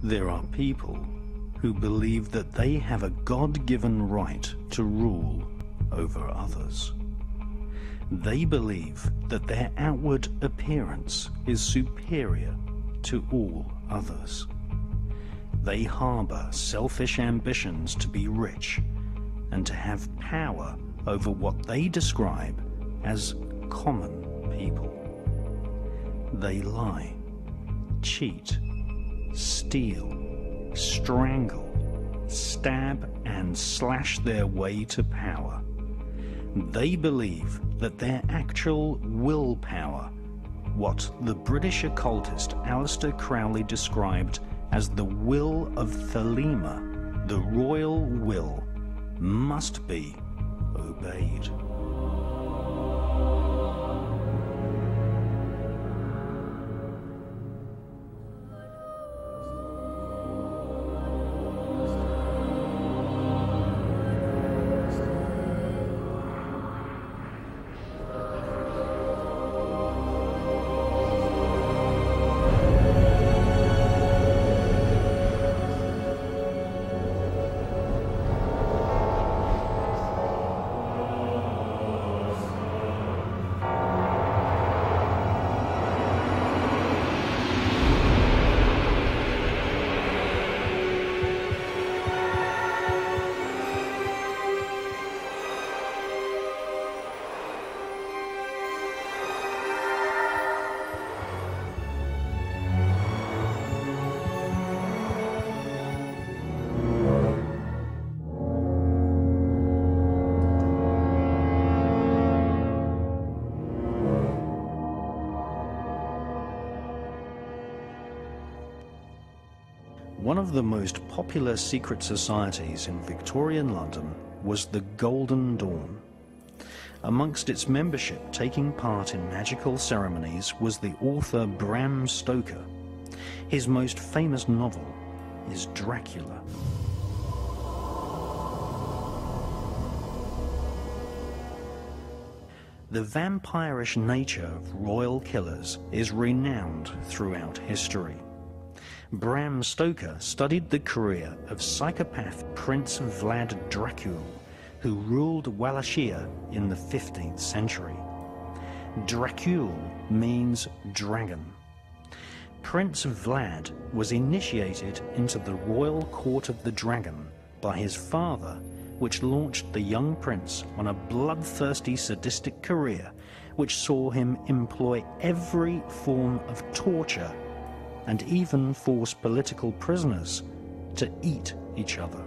There are people who believe that they have a God-given right to rule over others. They believe that their outward appearance is superior to all others. They harbor selfish ambitions to be rich and to have power over what they describe as common people. They lie, cheat, steal, strangle, stab and slash their way to power. They believe that their actual willpower, what the British occultist Aleister Crowley described as the will of Thelema, the royal will, must be obeyed. One of the most popular secret societies in Victorian London was the Golden Dawn. Amongst its membership taking part in magical ceremonies was the author Bram Stoker. His most famous novel is Dracula. The vampirish nature of royal killers is renowned throughout history. Bram Stoker studied the career of psychopath Prince Vlad Dracul, who ruled Wallachia in the 15th century. Dracul means dragon. Prince Vlad was initiated into the royal court of the dragon by his father, which launched the young prince on a bloodthirsty sadistic career which saw him employ every form of torture and even force political prisoners to eat each other.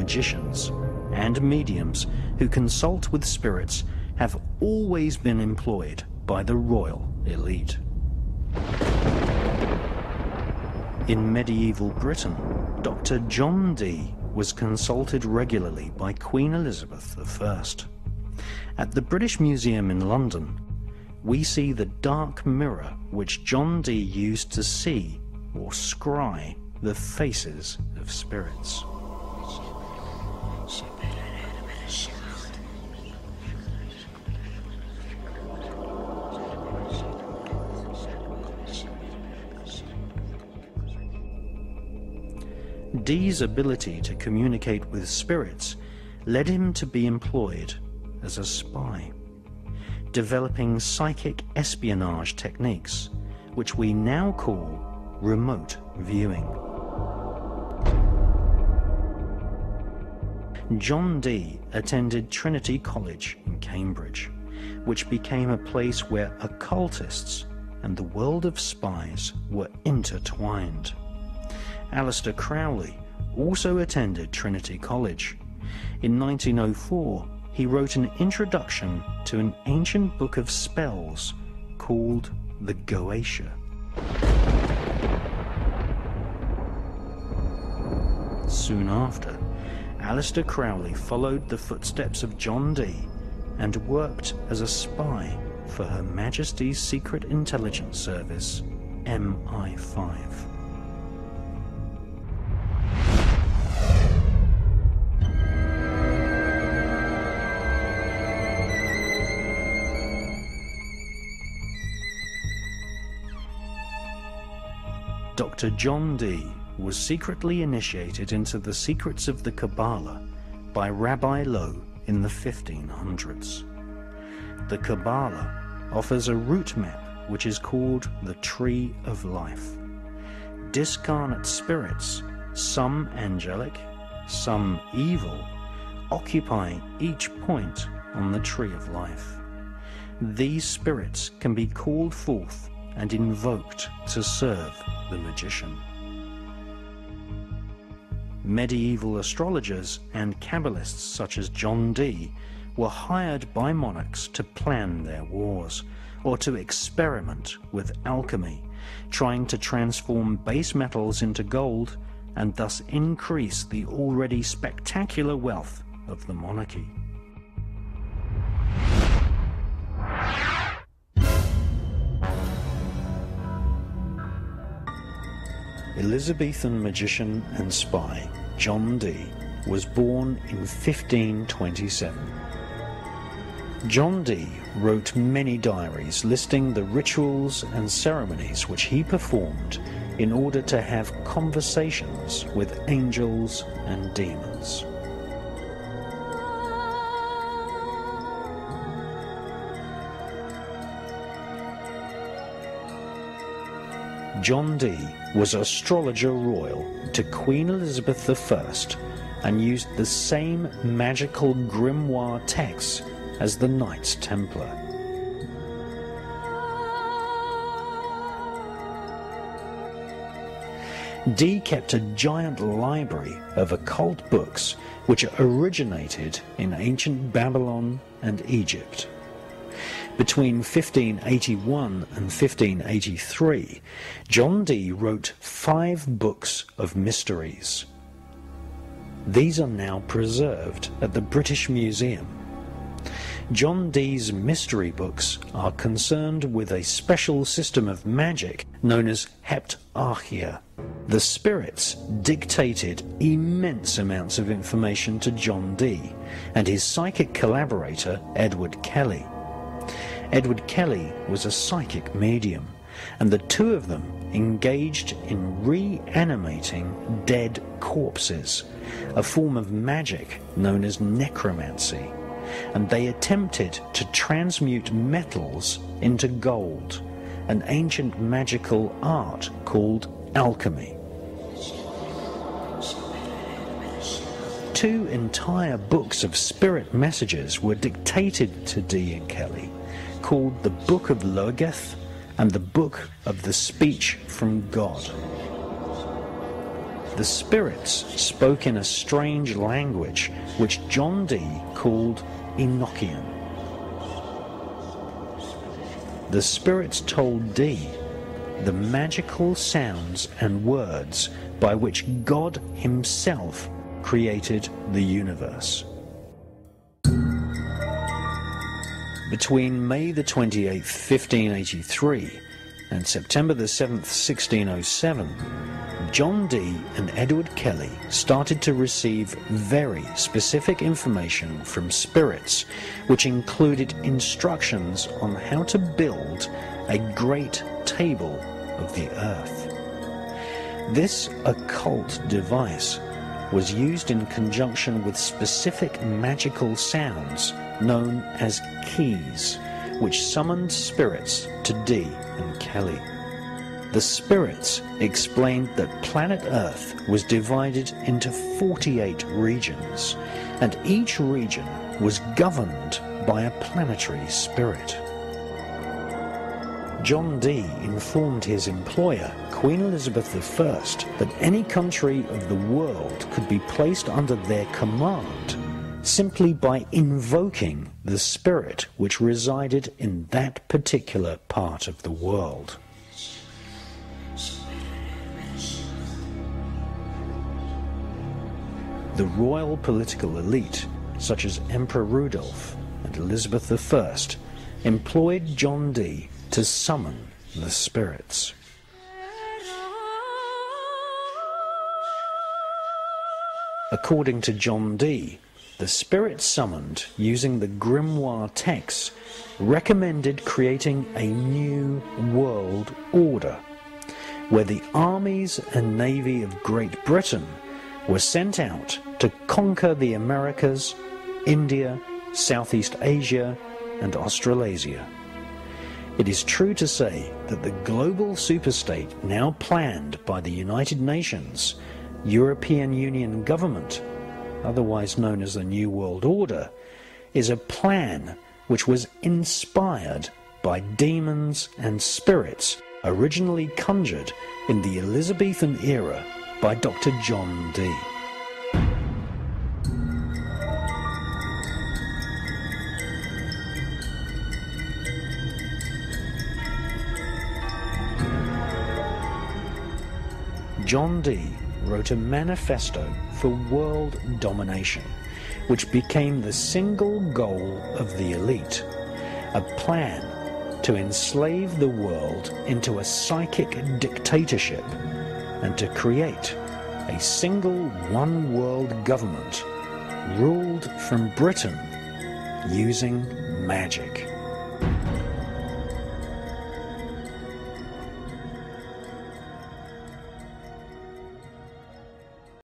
magicians and mediums who consult with spirits have always been employed by the royal elite. In medieval Britain, Dr. John Dee was consulted regularly by Queen Elizabeth I. At the British Museum in London, we see the dark mirror which John Dee used to see or scry the faces of spirits. Dee's ability to communicate with spirits led him to be employed as a spy, developing psychic espionage techniques, which we now call remote viewing. John Dee attended Trinity College in Cambridge, which became a place where occultists and the world of spies were intertwined. Aleister Crowley also attended Trinity College. In 1904, he wrote an introduction to an ancient book of spells called the Goetia. Soon after, Aleister Crowley followed the footsteps of John Dee and worked as a spy for Her Majesty's Secret Intelligence Service, MI5. Dr. John Dee was secretly initiated into the secrets of the Kabbalah by Rabbi Lowe in the 1500s. The Kabbalah offers a route map which is called the Tree of Life. Discarnate spirits, some angelic, some evil, occupy each point on the Tree of Life. These spirits can be called forth and invoked to serve the magician. Medieval astrologers and Kabbalists such as John Dee were hired by monarchs to plan their wars or to experiment with alchemy, trying to transform base metals into gold and thus increase the already spectacular wealth of the monarchy. Elizabethan magician and spy John Dee was born in 1527. John Dee wrote many diaries listing the rituals and ceremonies which he performed in order to have conversations with angels and demons. John Dee was astrologer royal to Queen Elizabeth I and used the same magical grimoire texts as the Knights Templar. Dee kept a giant library of occult books which originated in ancient Babylon and Egypt. Between 1581 and 1583, John Dee wrote 5 books of mysteries. These are now preserved at the British Museum. John Dee's mystery books are concerned with a special system of magic known as heptarchia. The spirits dictated immense amounts of information to John Dee and his psychic collaborator Edward Kelly. Edward Kelly was a psychic medium, and the two of them engaged in reanimating dead corpses, a form of magic known as necromancy, and they attempted to transmute metals into gold, an ancient magical art called alchemy. 2 entire books of spirit messages were dictated to Dee and Kelly, called the Book of Logeth and the Book of the Speech from God. The spirits spoke in a strange language which John Dee called Enochian. The spirits told Dee the magical sounds and words by which God himself created the universe. Between May the 28th, 1583 and September the 7th, 1607, John Dee and Edward Kelly started to receive very specific information from spirits, which included instructions on how to build a great table of the earth. This occult device was used in conjunction with specific magical sounds known as keys, which summoned spirits to Dee and Kelly. The spirits explained that planet Earth was divided into 48 regions, and each region was governed by a planetary spirit. John Dee informed his employer, Queen Elizabeth I, that any country of the world could be placed under their command simply by invoking the spirit which resided in that particular part of the world. The royal political elite, such as Emperor Rudolph and Elizabeth I, employed John Dee to summon the spirits. According to John Dee, the spirits summoned using the grimoire texts recommended creating a new world order, where the armies and navy of Great Britain were sent out to conquer the Americas, India, Southeast Asia, and Australasia. It is true to say that the global superstate now planned by the United Nations, European Union government, otherwise known as the New World Order, is a plan which was inspired by demons and spirits originally conjured in the Elizabethan era by Dr. John Dee. John Dee wrote a manifesto for world domination, which became the single goal of the elite, a plan to enslave the world into a psychic dictatorship and to create a single one-world government ruled from Britain using magic.